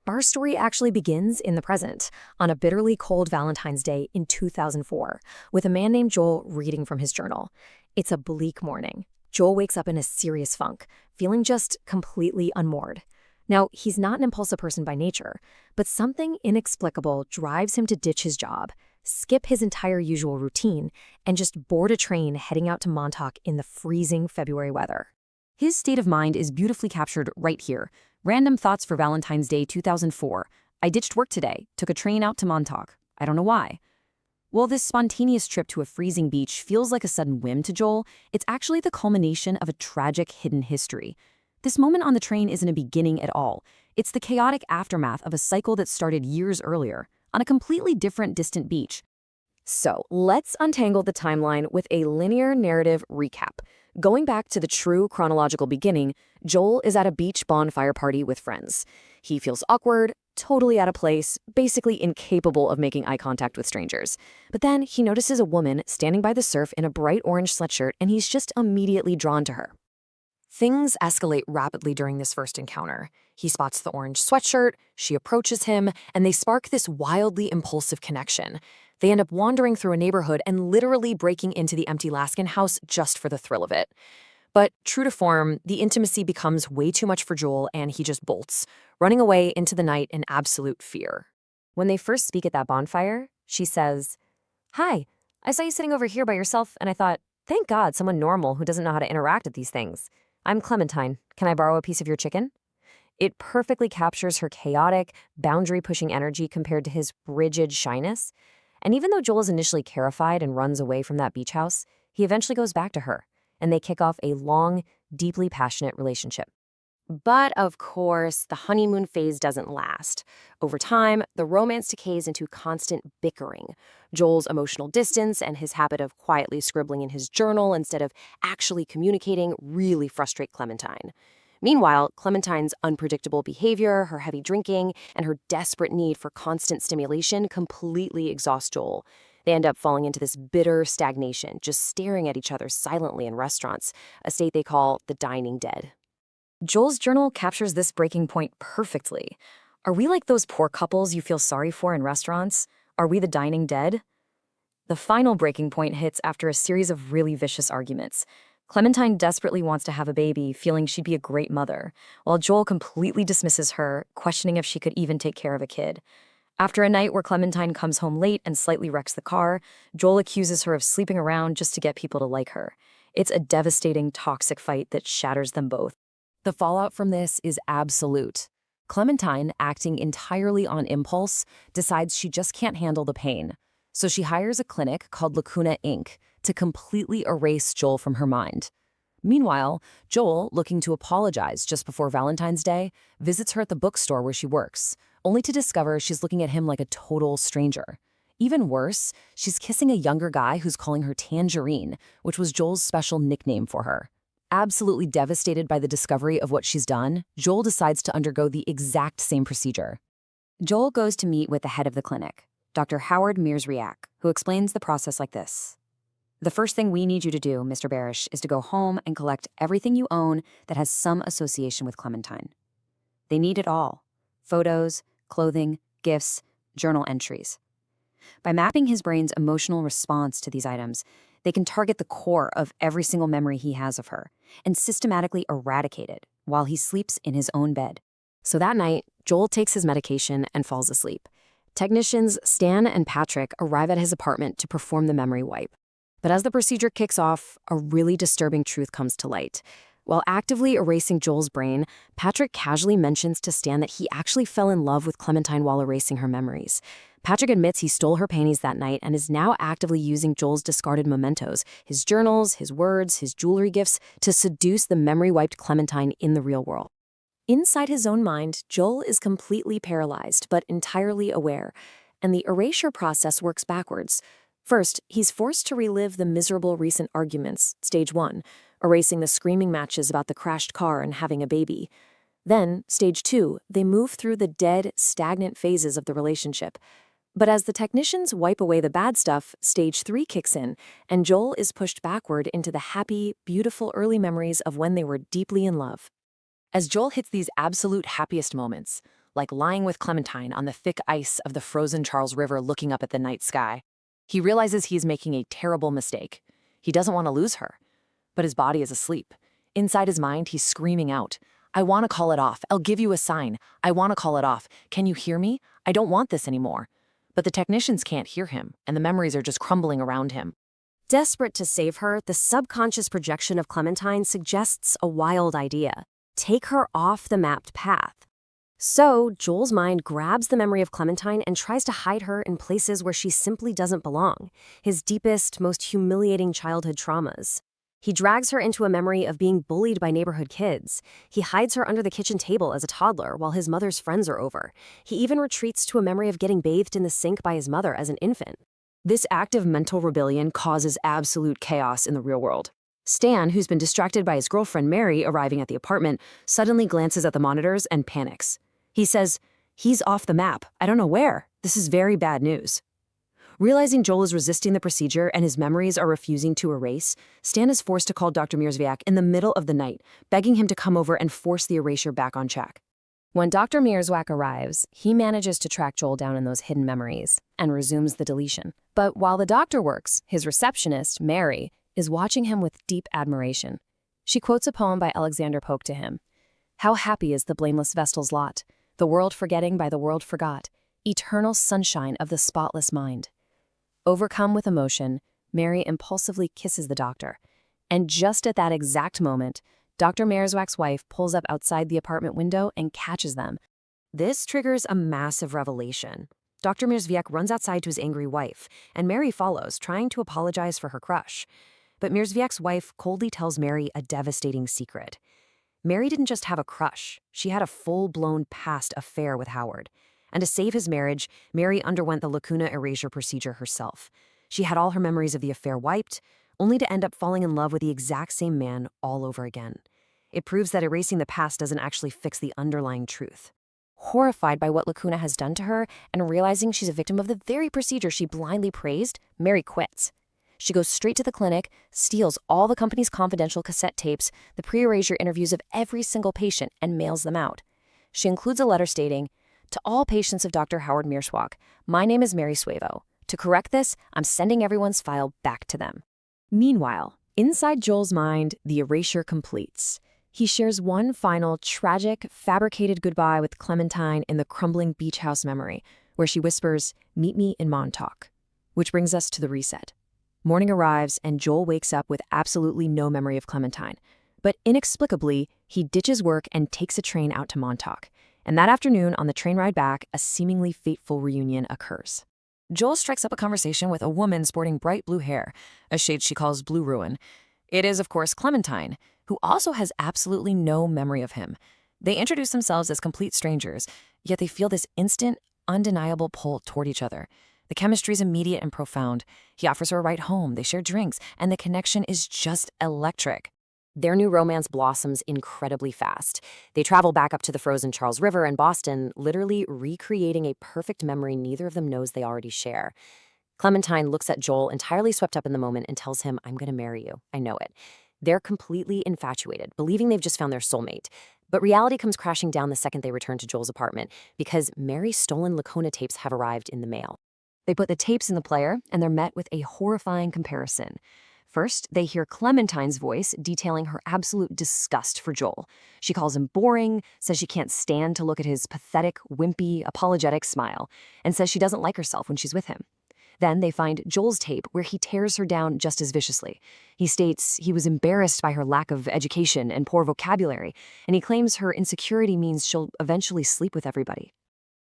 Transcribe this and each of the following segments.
Our story actually begins in the present, on a bitterly cold Valentine's Day in 2004, with a man named Joel reading from his journal. It's a bleak morning. Joel wakes up in a serious funk, feeling just completely unmoored. Now, he's not an impulsive person by nature, but something inexplicable drives him to ditch his job, skip his entire usual routine, and just board a train heading out to Montauk in the freezing February weather. His state of mind is beautifully captured right here. Random thoughts for Valentine's Day 2004. I ditched work today, took a train out to Montauk. I don't know why. While this spontaneous trip to a freezing beach feels like a sudden whim to Joel, it's actually the culmination of a tragic hidden history. This moment on the train isn't a beginning at all. It's the chaotic aftermath of a cycle that started years earlier, on a completely different, distant beach. So, let's untangle the timeline with a linear narrative recap. Going back to the true chronological beginning, Joel is at a beach bonfire party with friends. He feels awkward, totally out of place, basically incapable of making eye contact with strangers. But then he notices a woman standing by the surf in a bright orange sweatshirt, and he's just immediately drawn to her. Things escalate rapidly during this first encounter. He spots the orange sweatshirt, she approaches him, and they spark this wildly impulsive connection. They end up wandering through a neighborhood and literally breaking into the empty Laskin house just for the thrill of it. But true to form, the intimacy becomes way too much for Joel, and he just bolts, running away into the night in absolute fear. When they first speak at that bonfire, she says, "Hi, I saw you sitting over here by yourself, and I thought, thank God, someone normal who doesn't know how to interact at these things. I'm Clementine. Can I borrow a piece of your chicken?" It perfectly captures her chaotic, boundary-pushing energy compared to his rigid shyness. And even though Joel is initially terrified and runs away from that beach house, he eventually goes back to her, and they kick off a long, deeply passionate relationship. But of course, the honeymoon phase doesn't last. Over time, the romance decays into constant bickering. Joel's emotional distance and his habit of quietly scribbling in his journal instead of actually communicating really frustrate Clementine. Meanwhile, Clementine's unpredictable behavior, her heavy drinking, and her desperate need for constant stimulation completely exhaust Joel. They end up falling into this bitter stagnation, just staring at each other silently in restaurants, a state they call the dining dead. Joel's journal captures this breaking point perfectly. Are we like those poor couples you feel sorry for in restaurants? Are we the dining dead? The final breaking point hits after a series of really vicious arguments. Clementine desperately wants to have a baby, feeling she'd be a great mother, while Joel completely dismisses her, questioning if she could even take care of a kid. After a night where Clementine comes home late and slightly wrecks the car, Joel accuses her of sleeping around just to get people to like her. It's a devastating, toxic fight that shatters them both. The fallout from this is absolute. Clementine, acting entirely on impulse, decides she just can't handle the pain. So she hires a clinic called Lacuna Inc. to completely erase Joel from her mind. Meanwhile, Joel, looking to apologize just before Valentine's Day, visits her at the bookstore where she works, only to discover she's looking at him like a total stranger. Even worse, she's kissing a younger guy who's calling her Tangerine, which was Joel's special nickname for her. Absolutely devastated by the discovery of what she's done, Joel decides to undergo the exact same procedure. Joel goes to meet with the head of the clinic, Dr. Howard Mearsriak, who explains the process like this. "The first thing we need you to do, Mr. Barish, is to go home and collect everything you own that has some association with Clementine. They need it all: photos, clothing, gifts, journal entries. By mapping his brain's emotional response to these items, they can target the core of every single memory he has of her and systematically eradicate it while he sleeps in his own bed." So that night, Joel takes his medication and falls asleep. Technicians Stan and Patrick arrive at his apartment to perform the memory wipe. But as the procedure kicks off, a really disturbing truth comes to light. While actively erasing Joel's brain, Patrick casually mentions to Stan that he actually fell in love with Clementine while erasing her memories. Patrick admits he stole her panties that night and is now actively using Joel's discarded mementos, his journals, his words, his jewelry gifts, to seduce the memory-wiped Clementine in the real world. Inside his own mind, Joel is completely paralyzed but entirely aware, and the erasure process works backwards. First, he's forced to relive the miserable recent arguments, stage 1, erasing the screaming matches about the crashed car and having a baby. Then, stage 2, they move through the dead, stagnant phases of the relationship. But as the technicians wipe away the bad stuff, stage 3 kicks in, and Joel is pushed backward into the happy, beautiful early memories of when they were deeply in love. As Joel hits these absolute happiest moments, like lying with Clementine on the thick ice of the frozen Charles River looking up at the night sky. He realizes he's making a terrible mistake. He doesn't want to lose her. But his body is asleep. Inside his mind, he's screaming out, "I want to call it off. I'll give you a sign. I want to call it off. Can you hear me? I don't want this anymore." But the technicians can't hear him, and the memories are just crumbling around him. Desperate to save her, the subconscious projection of Clementine suggests a wild idea. Take her off the mapped path. So, Joel's mind grabs the memory of Clementine and tries to hide her in places where she simply doesn't belong, his deepest, most humiliating childhood traumas. He drags her into a memory of being bullied by neighborhood kids. He hides her under the kitchen table as a toddler while his mother's friends are over. He even retreats to a memory of getting bathed in the sink by his mother as an infant. This act of mental rebellion causes absolute chaos in the real world. Stan, who's been distracted by his girlfriend Mary arriving at the apartment, suddenly glances at the monitors and panics. He says, "He's off the map. I don't know where. This is very bad news." Realizing Joel is resisting the procedure and his memories are refusing to erase, Stan is forced to call Dr. Mierzwiak in the middle of the night, begging him to come over and force the erasure back on track. When Dr. Mierzwiak arrives, he manages to track Joel down in those hidden memories and resumes the deletion. But while the doctor works, his receptionist, Mary, is watching him with deep admiration. She quotes a poem by Alexander Pope to him. "How happy is the blameless Vestal's lot, the world forgetting by the world forgot, eternal sunshine of the spotless mind." Overcome with emotion, Mary impulsively kisses the doctor. And just at that exact moment, Dr. Mierzwiak's wife pulls up outside the apartment window and catches them. This triggers a massive revelation. Dr. Mierzwiak runs outside to his angry wife, and Mary follows, trying to apologize for her crush. But Mierzwiak's wife coldly tells Mary a devastating secret. Mary didn't just have a crush, she had a full-blown past affair with Howard. And to save his marriage, Mary underwent the lacuna erasure procedure herself. She had all her memories of the affair wiped, only to end up falling in love with the exact same man all over again. It proves that erasing the past doesn't actually fix the underlying truth. Horrified by what Lacuna has done to her and realizing she's a victim of the very procedure she blindly praised, Mary quits. She goes straight to the clinic, steals all the company's confidential cassette tapes, the pre-erasure interviews of every single patient, and mails them out. She includes a letter stating, "To all patients of Dr. Howard Mierzwiak, my name is Mary Suevo. To correct this, I'm sending everyone's file back to them." Meanwhile, inside Joel's mind, the erasure completes. He shares one final, tragic, fabricated goodbye with Clementine in the crumbling beach house memory, where she whispers, "Meet me in Montauk." Which brings us to the reset. Morning arrives, and Joel wakes up with absolutely no memory of Clementine. But inexplicably, he ditches work and takes a train out to Montauk. And that afternoon, on the train ride back, a seemingly fateful reunion occurs. Joel strikes up a conversation with a woman sporting bright blue hair, a shade she calls blue ruin. It is, of course, Clementine, who also has absolutely no memory of him. They introduce themselves as complete strangers, yet they feel this instant, undeniable pull toward each other. The chemistry is immediate and profound. He offers her a ride home, they share drinks, and the connection is just electric. Their new romance blossoms incredibly fast. They travel back up to the frozen Charles River in Boston, literally recreating a perfect memory neither of them knows they already share. Clementine looks at Joel, entirely swept up in the moment, and tells him, "I'm going to marry you. I know it." They're completely infatuated, believing they've just found their soulmate. But reality comes crashing down the second they return to Joel's apartment, because Mary's stolen Lacuna tapes have arrived in the mail. They put the tapes in the player, and they're met with a horrifying comparison. First, they hear Clementine's voice detailing her absolute disgust for Joel. She calls him boring, says she can't stand to look at his pathetic, wimpy, apologetic smile, and says she doesn't like herself when she's with him. Then they find Joel's tape where he tears her down just as viciously. He states he was embarrassed by her lack of education and poor vocabulary, and he claims her insecurity means she'll eventually sleep with everybody.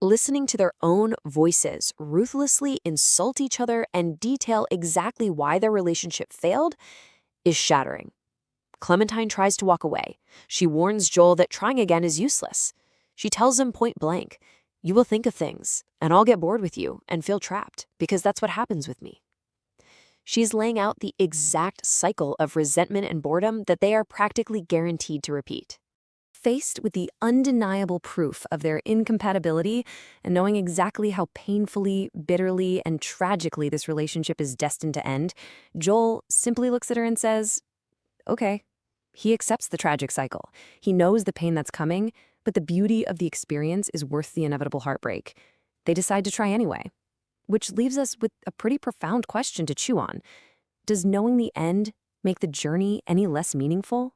Listening to their own voices ruthlessly insult each other and detail exactly why their relationship failed is shattering. Clementine tries to walk away. She warns Joel that trying again is useless. She tells him point blank, "You will think of things, and I'll get bored with you and feel trapped, because that's what happens with me." She's laying out the exact cycle of resentment and boredom that they are practically guaranteed to repeat. Faced with the undeniable proof of their incompatibility and knowing exactly how painfully, bitterly, and tragically this relationship is destined to end, Joel simply looks at her and says, "Okay." He accepts the tragic cycle. He knows the pain that's coming, but the beauty of the experience is worth the inevitable heartbreak. They decide to try anyway. Which leaves us with a pretty profound question to chew on. Does knowing the end make the journey any less meaningful?